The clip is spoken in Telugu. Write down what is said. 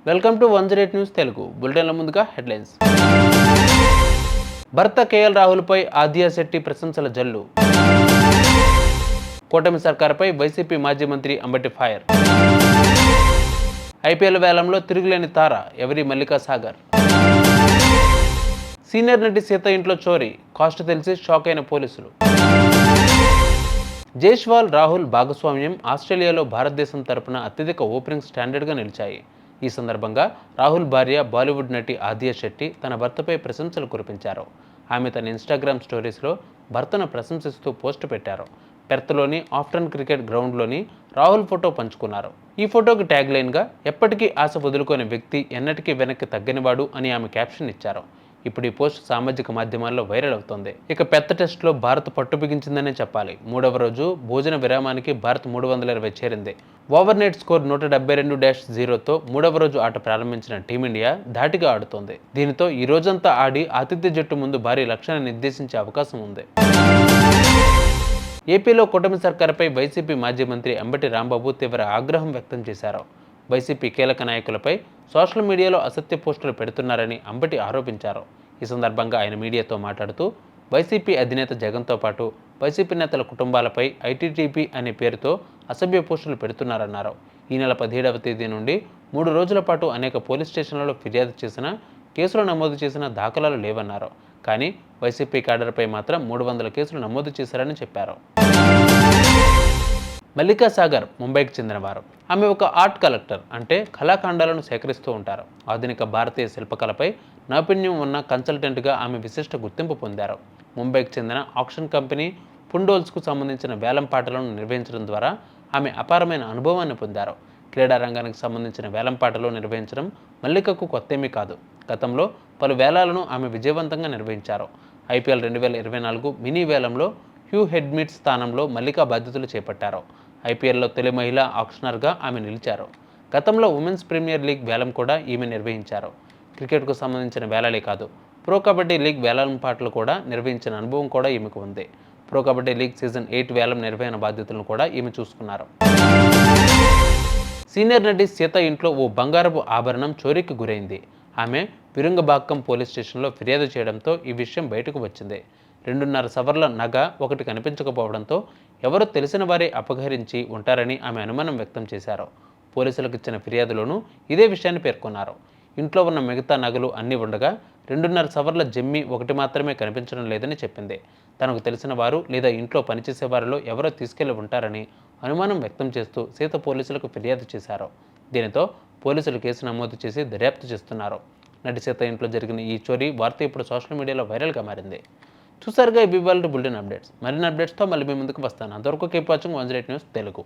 వెల్కమ్ టు 108 న్యూస్ తెలుగు బులెటిన్ల ముందుగా హెడ్లైన్స్. భర్త కేఎల్ రాహుల్పై ఆద్యా శెట్టి ప్రశంసల జల్లు. కూటమి సర్కారుపై వైసీపీ మాజీ మంత్రి అంబటి ఫైర్. ఐపీఎల్ వేలంలో తిరుగులేని తార ఎవరి మల్లికా సాగర్. సీనియర్ నటి సీత ఇంట్లో చోరీ, కాస్ట్ తెలిసి షాక్ అయిన పోలీసులు. జైస్వాల్ రాహుల్ భాగస్వామ్యం ఆస్ట్రేలియాలో భారతదేశం తరపున అత్యధిక ఓపెనింగ్ స్టాండర్డ్గా నిలిచాయి. ఈ సందర్భంగా రాహుల్ భార్య బాలీవుడ్ నటి ఆద్యా శెట్టి తన భర్తపై ప్రశంసలు కురిపించారు. ఆమె తన ఇన్స్టాగ్రామ్ స్టోరీస్లో భర్తను ప్రశంసిస్తూ పోస్టు పెట్టారు. పెర్త్లోని ఆఫ్టన్ క్రికెట్ గ్రౌండ్లోని రాహుల్ ఫోటో పంచుకున్నారు. ఈ ఫోటోకి ట్యాగ్ లైన్గా ఎప్పటికీ ఆశ వదులుకునే వ్యక్తి ఎన్నటికీ వెనక్కి తగ్గనివాడు అని ఆమె క్యాప్షన్ ఇచ్చారు. ఇప్పుడు ఈ పోస్ట్ సామాజిక మాధ్యమాల్లో వైరల్ అవుతోంది. ఇక పెద్ద టెస్ట్లో భారత్ పట్టు బిగించిందనే చెప్పాలి. మూడవ రోజు భోజన విరామానికి భారత్ 320 చేరింది. ఓవర్నెట్ స్కోర్ 172-0తో మూడవ రోజు ఆట ప్రారంభించిన టీమిండియా ధాటిగా ఆడుతోంది. దీనితో ఈ రోజంతా ఆడి ఆతిథ్య జట్టు ముందు భారీ లక్ష్యాన్ని నిర్దేశించే అవకాశం ఉంది. ఏపీలో కూటమి సర్కారుపై వైసీపీ మాజీ మంత్రి అంబటి రాంబాబు తీవ్ర ఆగ్రహం వ్యక్తం చేశారు. వైసీపీ కీలక నాయకులపై సోషల్ మీడియాలో అసత్య పోస్టులు పెడుతున్నారని అంబటి ఆరోపించారు. ఈ సందర్భంగా ఆయన మీడియాతో మాట్లాడుతూ వైసీపీ అధినేత జగన్తో పాటు వైసీపీ నేతల కుటుంబాలపై ఐటీటీపీ అనే పేరుతో అసభ్య పోస్టులు పెడుతున్నారన్నారు. ఈ నెల 17వ తేదీ నుండి 3 రోజుల పాటు అనేక పోలీస్ స్టేషన్లలో ఫిర్యాదు చేసినా, కేసులు నమోదు చేసిన దాఖలాలు లేవన్నారు. కానీ వైసీపీ క్యాడర్పై మాత్రం 300 కేసులు నమోదు చేశారని చెప్పారు. మల్లికా సాగర్ ముంబైకి చెందినవారు. ఆమె ఒక ఆర్ట్ కలెక్టర్, అంటే కళాఖండాలను సేకరిస్తూ ఉంటారు. ఆధునిక భారతీయ శిల్పకళపై నైపుణ్యం ఉన్న కన్సల్టెంట్గా ఆమె విశిష్ట గుర్తింపు పొందారు. ముంబైకి చెందిన ఆక్షన్ కంపెనీ పుండోల్స్కు సంబంధించిన వేలం పాటలను నిర్వహించడం ద్వారా ఆమె అపారమైన అనుభవాన్ని పొందారు. క్రీడా రంగానికి సంబంధించిన వేలం పాటలు నిర్వహించడం మల్లికకు కొత్తేమీ కాదు. గతంలో పలు వేలాలను ఆమె విజయవంతంగా నిర్వహించారు. ఐపీఎల్ 2024 మినీ వేలంలో హ్యూ హెడ్మిట్ స్థానంలో మల్లికా బాధ్యతలు చేపట్టారు. ఐపీఎల్లో తొలి మహిళా ఆక్షనర్గా ఆమె నిలిచారు. గతంలో ఉమెన్స్ ప్రీమియర్ లీగ్ వేలం కూడా ఈమె నిర్వహించారు. క్రికెట్కు సంబంధించిన వేలాలే కాదు, ప్రో కబడ్డీ లీగ్ వేలం పాటలు కూడా నిర్వహించిన అనుభవం కూడా ఈమెకు ఉంది. ప్రో కబడ్డీ లీగ్ సీజన్ 8 వేలం నిర్వహణ బాధ్యతలను కూడా ఈమె చూసుకున్నారు. సీనియర్ నటి సీత ఇంట్లో ఓ బంగారపు ఆభరణం చోరీకి గురైంది. ఆమె విరుంగబాక్కం పోలీస్ స్టేషన్లో ఫిర్యాదు చేయడంతో ఈ విషయం బయటకు వచ్చింది. 2.5 సవర్ల నగ ఒకటి కనిపించకపోవడంతో ఎవరో తెలిసిన వారే అపహరించి ఉంటారని ఆమె అనుమానం వ్యక్తం చేశారు. పోలీసులకు ఇచ్చిన ఫిర్యాదులోనూ ఇదే విషయాన్ని పేర్కొన్నారు. ఇంట్లో ఉన్న మిగతా నగలు అన్నీ ఉండగా 2.5 సవర్ల జమ్మి ఒకటి మాత్రమే కనిపించడం లేదని చెప్పింది. తనకు తెలిసిన వారు లేదా ఇంట్లో పనిచేసే వారిలో ఎవరో తీసుకెళ్లి ఉంటారని అనుమానం వ్యక్తం చేస్తూ సీత పోలీసులకు ఫిర్యాదు చేశారు. దీనితో పోలీసులు కేసు నమోదు చేసి దర్యాప్తు చేస్తున్నారు. నటి సీత ఇంట్లో జరిగిన ఈ చోరీ వార్త ఇప్పుడు సోషల్ మీడియాలో వైరల్గా మారింది. చూసారుగా ఈ బులెటిన్ అప్డేట్స్. మరిన్ని అప్డేట్స్తో మళ్ళీ మీ ముందుకు వస్తాను. అంతవరకు కీప్ వాచింగ్ 108 న్యూస్ తెలుగు.